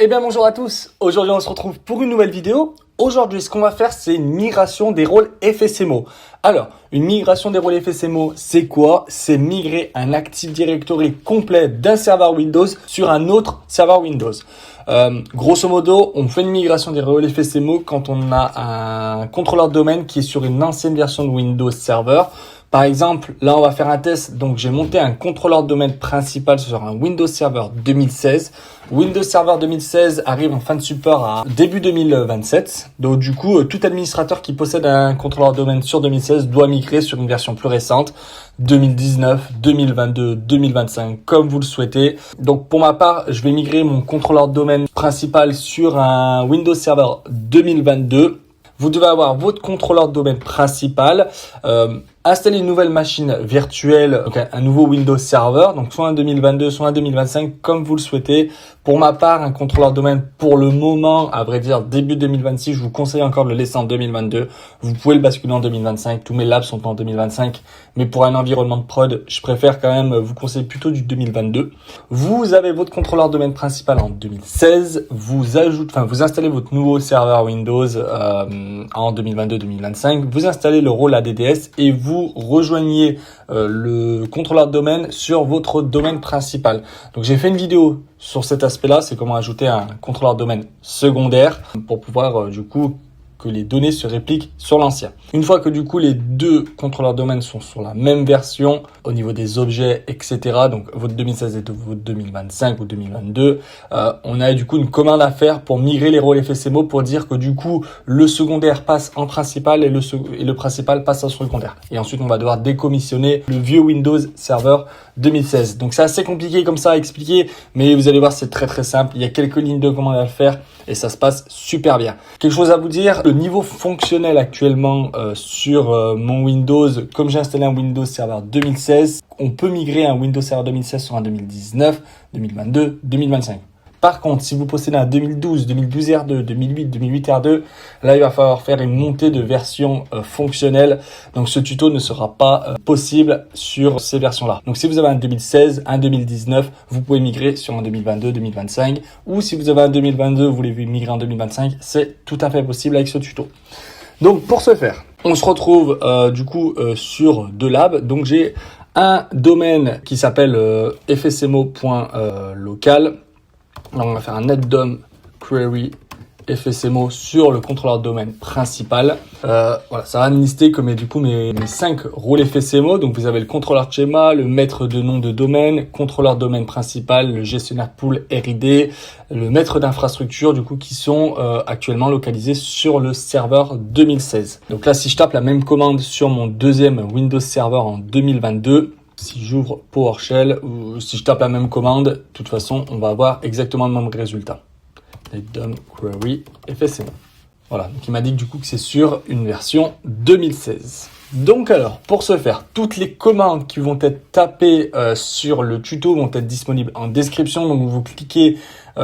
Eh bien bonjour à tous, aujourd'hui on se retrouve pour une nouvelle vidéo. Aujourd'hui ce qu'on va faire c'est une migration des rôles FSMO. Alors, une migration des rôles FSMO c'est quoi? C'est migrer un Active Directory complet d'un serveur Windows sur un autre serveur Windows. Grosso modo, on fait une migration des rôles FSMO quand on a un contrôleur de domaine qui est sur une ancienne version de Windows Server. Par exemple, là, on va faire un test. Donc, j'ai monté un contrôleur de domaine principal sur un Windows Server 2016. Windows Server 2016 arrive en fin de support à début 2027. Donc, du coup, tout administrateur qui possède un contrôleur de domaine sur 2016 doit migrer sur une version plus récente, 2019, 2022, 2025, comme vous le souhaitez. Donc, pour ma part, je vais migrer mon contrôleur de domaine principal sur un Windows Server 2022. Vous devez avoir votre contrôleur de domaine principal, installer une nouvelle machine virtuelle, donc un nouveau Windows Server, donc soit un 2022, soit un 2025, comme vous le souhaitez. Pour ma part, un contrôleur de domaine pour le moment, à vrai dire début 2026, je vous conseille encore de le laisser en 2022. Vous pouvez le basculer en 2025, tous mes labs sont en 2025, mais pour un environnement de prod, je préfère quand même vous conseiller plutôt du 2022. Vous avez votre contrôleur de domaine principal en 2016, vous installez votre nouveau serveur Windows en 2022-2025, vous installez le rôle ADDS et vous rejoignez le contrôleur de domaine sur votre domaine principal. Donc j'ai fait une vidéo sur cet aspect-là, c'est comment ajouter un contrôleur de domaine secondaire pour pouvoir du coup que les données se répliquent sur l'ancien. Une fois que du coup les deux contrôleurs de domaine sont sur la même version au niveau des objets, etc. Donc votre 2016 et votre 2025 ou 2022, on a du coup une commande à faire pour migrer les rôles FSMO pour dire que du coup le secondaire passe en principal et le principal passe en secondaire. Et ensuite on va devoir décommissionner le vieux Windows Server 2016. Donc c'est assez compliqué comme ça à expliquer, mais vous allez voir c'est très très simple. Il y a quelques lignes de commande à faire et ça se passe super bien. Quelque chose à vous dire, le niveau fonctionnel actuellement sur mon Windows, comme j'ai installé un Windows Server 2016, on peut migrer un Windows Server 2016 sur un 2019, 2022, 2025. Par contre, si vous possédez un 2012, 2012 R2, 2008, 2008 R2, là, il va falloir faire une montée de version fonctionnelle. Donc, ce tuto ne sera pas possible sur ces versions-là. Donc, si vous avez un 2016, un 2019, vous pouvez migrer sur un 2022, 2025. Ou si vous avez un 2022, vous voulez migrer en 2025, c'est tout à fait possible avec ce tuto. Donc, pour ce faire, on se retrouve sur deux labs. Donc, j'ai un domaine qui s'appelle fsmo.local. Là, on va faire un netdom query FSMO sur le contrôleur de domaine principal. Voilà, ça va me lister comme mes 5 rôles FSMO. Donc, vous avez le contrôleur de schéma, le maître de nom de domaine, contrôleur de domaine principal, le gestionnaire pool RID, le maître d'infrastructure, qui sont actuellement localisés sur le serveur 2016. Donc là, si je tape la même commande sur mon deuxième Windows Server en 2022, si j'ouvre PowerShell ou si je tape la même commande, de toute façon, on va avoir exactement le même résultat. netdom query FSMO. Voilà, donc il m'a dit que c'est sur une version 2016. Donc alors, pour ce faire, toutes les commandes qui vont être tapées sur le tuto vont être disponibles en description. Donc vous cliquez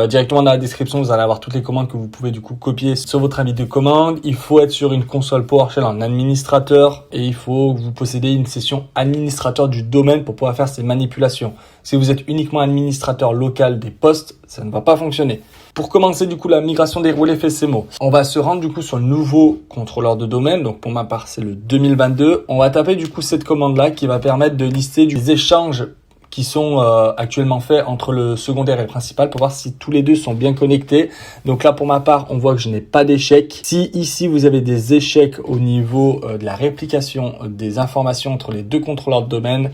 directement dans la description, vous allez avoir toutes les commandes que vous pouvez copier sur votre avis de commande. Il faut être sur une console PowerShell en administrateur et il faut que vous possédez une session administrateur du domaine pour pouvoir faire ces manipulations. Si vous êtes uniquement administrateur local des postes, ça ne va pas fonctionner. Pour commencer la migration des rôles FSMO, on va se rendre sur le nouveau contrôleur de domaine. Donc pour ma part, c'est le 2022. On va taper cette commande-là qui va permettre de lister des échanges qui sont actuellement faits entre le secondaire et le principal pour voir si tous les deux sont bien connectés. Donc là, pour ma part, on voit que je n'ai pas d'échec. Si ici, vous avez des échecs au niveau de la réplication des informations entre les deux contrôleurs de domaine,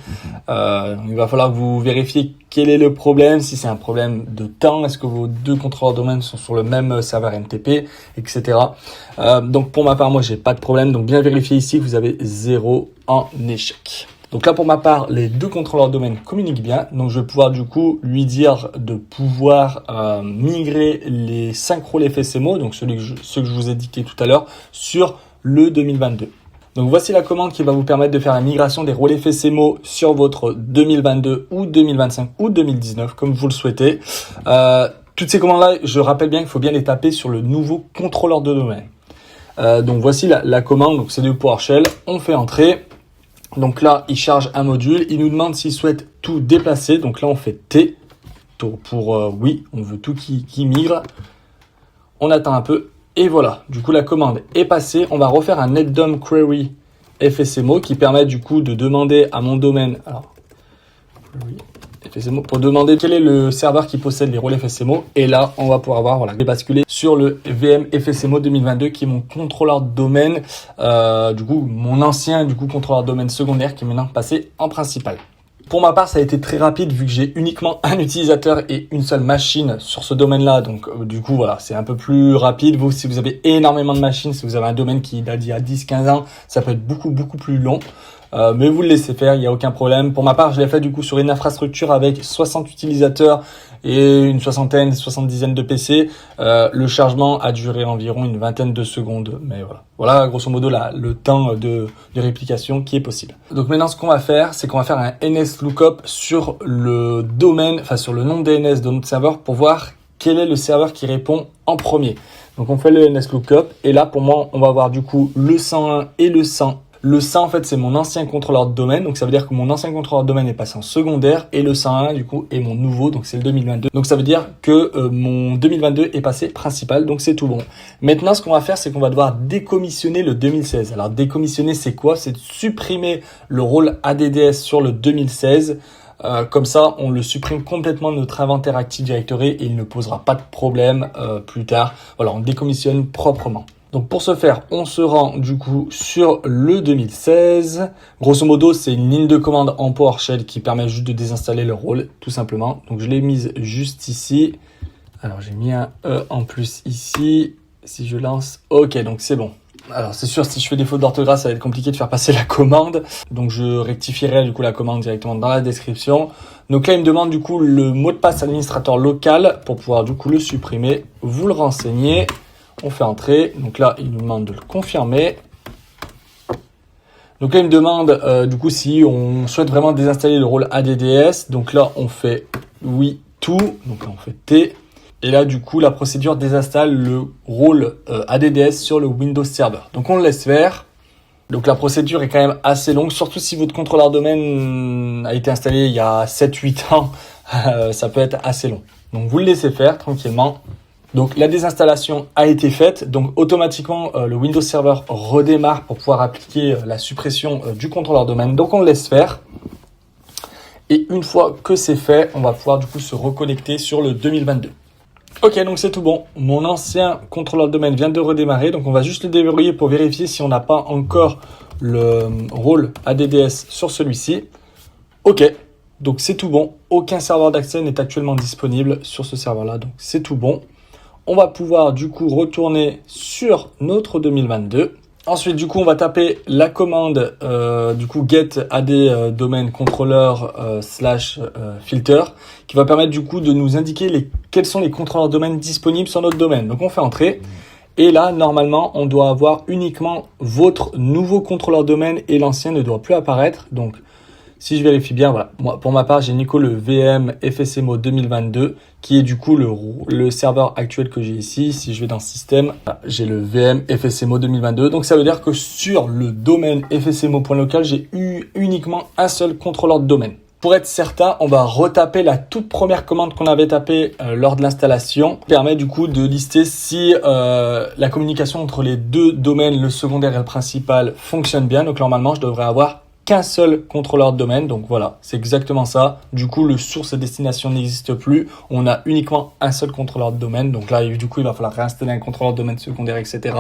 il va falloir que vous vérifiez quel est le problème, si c'est un problème de temps, est-ce que vos deux contrôleurs de domaine sont sur le même serveur MTP, etc. Donc pour ma part, moi, j'ai pas de problème. Donc bien vérifier ici que vous avez 0 en échec. Donc là, pour ma part, les deux contrôleurs de domaine communiquent bien. Donc, je vais pouvoir lui dire de pouvoir migrer les 5 rôles FSMO, donc ceux que je vous ai dictés tout à l'heure, sur le 2022. Donc, voici la commande qui va vous permettre de faire la migration des rôles FSMO sur votre 2022 ou 2025 ou 2019, comme vous le souhaitez. Toutes ces commandes-là, je rappelle bien qu'il faut bien les taper sur le nouveau contrôleur de domaine. Donc, voici la commande. Donc, c'est de PowerShell. On fait entrer. Donc là, il charge un module. Il nous demande s'il souhaite tout déplacer. Donc là, on fait T. oui, on veut tout qui migre. On attend un peu et voilà. Du coup, la commande est passée. On va refaire un NetDOM Query FSMO qui permet du coup de demander à mon domaine. Alors, query FSMO pour demander quel est le serveur qui possède les rôles FSMO. Et là, on va pouvoir voir, voilà, basculer sur le VM FSMO 2022 qui est mon contrôleur de domaine, du coup, mon ancien contrôleur de domaine secondaire qui est maintenant passé en principal. Pour ma part, ça a été très rapide vu que j'ai uniquement un utilisateur et une seule machine sur ce domaine-là. Donc, du coup, voilà, c'est un peu plus rapide. Vous, si vous avez énormément de machines, si vous avez un domaine qui date d'il y a 10-15 ans, ça peut être beaucoup plus long. Mais vous le laissez faire, il n'y a aucun problème. Pour ma part, je l'ai fait du coup sur une infrastructure avec 60 utilisateurs et une soixantaine de PC. Le chargement a duré environ une vingtaine de secondes. Mais voilà grosso modo le temps de réplication qui est possible. Donc maintenant, ce qu'on va faire, c'est qu'on va faire un NSLOOKUP sur le domaine, enfin sur le nom DNS de notre serveur pour voir quel est le serveur qui répond en premier. Donc on fait le NSLOOKUP et là pour moi, on va avoir du coup le 101 et le 100. Le 100, en fait, c'est mon ancien contrôleur de domaine. Donc, ça veut dire que mon ancien contrôleur de domaine est passé en secondaire. Et le 101, du coup, est mon nouveau. Donc, c'est le 2022. Donc, ça veut dire que mon 2022 est passé principal. Donc, c'est tout bon. Maintenant, ce qu'on va faire, c'est qu'on va devoir décommissionner le 2016. Alors, décommissionner, c'est quoi? C'est de supprimer le rôle ADDS sur le 2016. Comme ça, on le supprime complètement de notre inventaire Active Directory et il ne posera pas de problème plus tard. Voilà, on décommissionne proprement. Donc pour ce faire, on se rend du coup sur le 2016. Grosso modo, c'est une ligne de commande en PowerShell qui permet juste de désinstaller le rôle, tout simplement. Donc je l'ai mise juste ici. Alors j'ai mis un E en plus ici. Si je lance, ok, donc c'est bon. Alors c'est sûr, si je fais des fautes d'orthographe, ça va être compliqué de faire passer la commande. Donc je rectifierai du coup la commande directement dans la description. Donc là, il me demande du coup le mot de passe administrateur local pour pouvoir du coup le supprimer. Vous le renseignez. On fait entrer, donc là il nous demande de le confirmer. Donc là il me demande du coup si on souhaite vraiment désinstaller le rôle ADDS. Donc là on fait oui tout, donc là on fait T. Et là du coup la procédure désinstalle le rôle ADDS sur le Windows Server. Donc on le laisse faire. Donc la procédure est quand même assez longue, surtout si votre contrôleur domaine a été installé il y a 7-8 ans, ça peut être assez long. Donc vous le laissez faire tranquillement. Donc la désinstallation a été faite, donc automatiquement le Windows Server redémarre pour pouvoir appliquer la suppression du contrôleur domaine. Donc on le laisse faire. Et une fois que c'est fait, on va pouvoir du coup se reconnecter sur le 2022. Ok, donc c'est tout bon. Mon ancien contrôleur domaine vient de redémarrer, donc on va juste le déverrouiller pour vérifier si on n'a pas encore le rôle ADDS sur celui-ci. Ok, donc c'est tout bon. Aucun serveur d'accès n'est actuellement disponible sur ce serveur-là, donc c'est tout bon. On va pouvoir du coup retourner sur notre 2022. Ensuite, du coup, on va taper la commande du coup get AD domain controller /filter qui va permettre du coup de nous indiquer quels sont les contrôleurs domaine disponibles sur notre domaine. Donc, on fait entrer. Et là, normalement, on doit avoir uniquement votre nouveau contrôleur domaine et l'ancien ne doit plus apparaître. Donc, si je vérifie bien, voilà. Moi, pour ma part, j'ai Nico le VM FSMO 2022, qui est du coup le serveur actuel que j'ai ici. Si je vais dans Système, j'ai le VM FSMO 2022. Donc, ça veut dire que sur le domaine fsmo.local, j'ai eu uniquement un seul contrôleur de domaine. Pour être certain, on va retaper la toute première commande qu'on avait tapée lors de l'installation. Ça permet du coup de lister si la communication entre les deux domaines, le secondaire et le principal, fonctionne bien. Donc, normalement, je devrais avoir qu'un seul contrôleur de domaine. Donc voilà, c'est exactement ça. Du coup, le source et destination n'existe plus. On a uniquement un seul contrôleur de domaine. Donc là, du coup, il va falloir réinstaller un contrôleur de domaine secondaire, etc.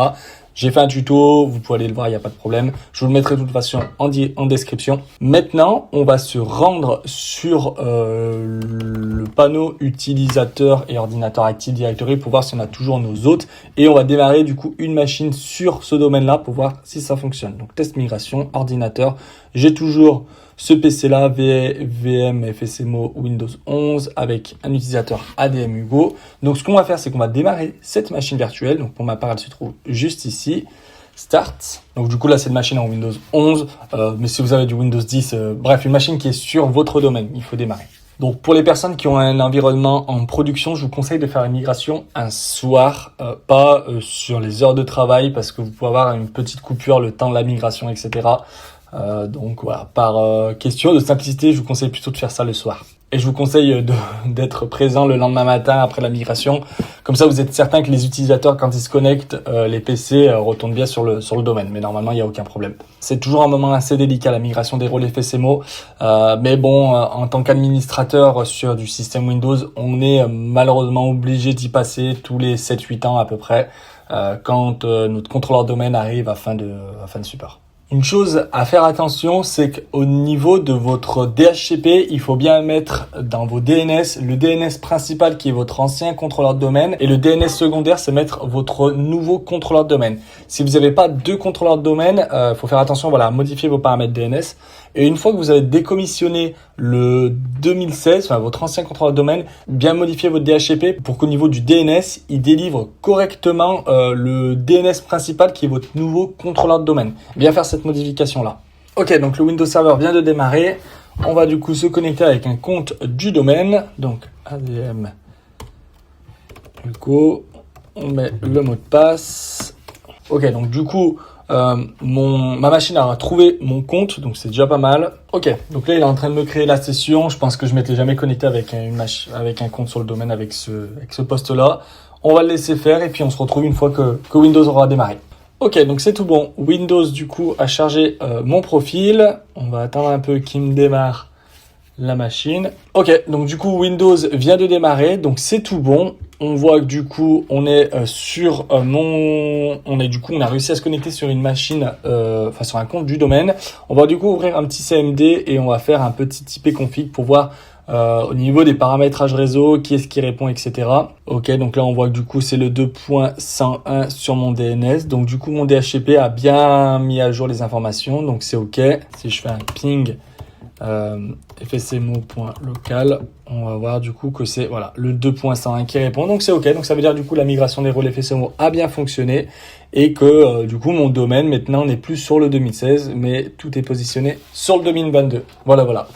J'ai fait un tuto, vous pouvez aller le voir, il n'y a pas de problème. Je vous le mettrai de toute façon en description. Maintenant, on va se rendre sur le panneau utilisateur et ordinateur Active Directory pour voir si on a toujours nos hôtes. Et on va démarrer du coup une machine sur ce domaine-là pour voir si ça fonctionne. Donc test migration, ordinateur. J'ai toujours ce PC-là, VM FSMO Windows 11 avec un utilisateur ADM Hugo. Donc ce qu'on va faire, c'est qu'on va démarrer cette machine virtuelle. Donc pour ma part, elle se trouve juste ici. Start. Donc du coup là, c'est une machine en Windows 11. Mais si vous avez du Windows 10, bref, une machine qui est sur votre domaine, il faut démarrer. Donc pour les personnes qui ont un environnement en production, je vous conseille de faire une migration un soir, pas sur les heures de travail parce que vous pouvez avoir une petite coupure, le temps de la migration, etc. Donc voilà, par question de simplicité, je vous conseille plutôt de faire ça le soir. Et je vous conseille d'être présent le lendemain matin après la migration. Comme ça, vous êtes certain que les utilisateurs, quand ils se connectent, les PC retournent bien sur le domaine. Mais normalement, il n'y a aucun problème. C'est toujours un moment assez délicat, la migration des rôles FSMO. Mais bon, en tant qu'administrateur sur du système Windows, on est malheureusement obligé d'y passer tous les 7-8 ans à peu près, quand notre contrôleur de domaine arrive à fin de support. Une chose à faire attention, c'est qu'au niveau de votre DHCP, il faut bien mettre dans vos DNS le DNS principal qui est votre ancien contrôleur de domaine et le DNS secondaire, c'est mettre votre nouveau contrôleur de domaine. Si vous n'avez pas deux contrôleurs de domaine, faut faire attention, voilà, à modifier vos paramètres DNS. Et une fois que vous avez décommissionné le 2016, enfin votre ancien contrôleur de domaine, bien modifier votre DHCP pour qu'au niveau du DNS, il délivre correctement le DNS principal qui est votre nouveau contrôleur de domaine. Bien faire cette modification-là. Ok, donc le Windows Server vient de démarrer. On va du coup se connecter avec un compte du domaine. Donc ADM. Du coup, on met le mot de passe. Ok, donc du coup, ma machine a trouvé mon compte, donc c'est déjà pas mal. Ok, donc là il est en train de me créer la session. Je pense que je m'étais jamais connecté avec un compte sur le domaine avec ce poste-là. On va le laisser faire et puis on se retrouve une fois que Windows aura démarré. Ok, donc c'est tout bon. Windows du coup a chargé mon profil. On va attendre un peu qu'il me démarre la machine. Ok, donc du coup Windows vient de démarrer, donc c'est tout bon. On voit que du coup on est on a réussi à se connecter sur une machine, sur un compte du domaine. On va du coup ouvrir un petit CMD et on va faire un petit IP config pour voir au niveau des paramétrages réseau, qui est-ce qui répond, etc. Ok, donc là on voit que du coup c'est le 2.101 sur mon DNS. Donc du coup mon DHCP a bien mis à jour les informations, donc c'est ok. Si je fais un ping fsmo.local, on va voir du coup que c'est voilà le 2.101 qui répond, donc c'est ok. Donc ça veut dire du coup la migration des rôles FSMO a bien fonctionné et que du coup mon domaine maintenant n'est plus sur le 2016 mais tout est positionné sur le 2022. Voilà.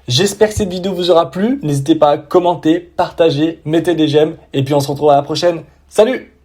J'espère que cette vidéo vous aura plu. N'hésitez pas à commenter, partager, mettez des j'aime et puis on se retrouve à la prochaine. Salut!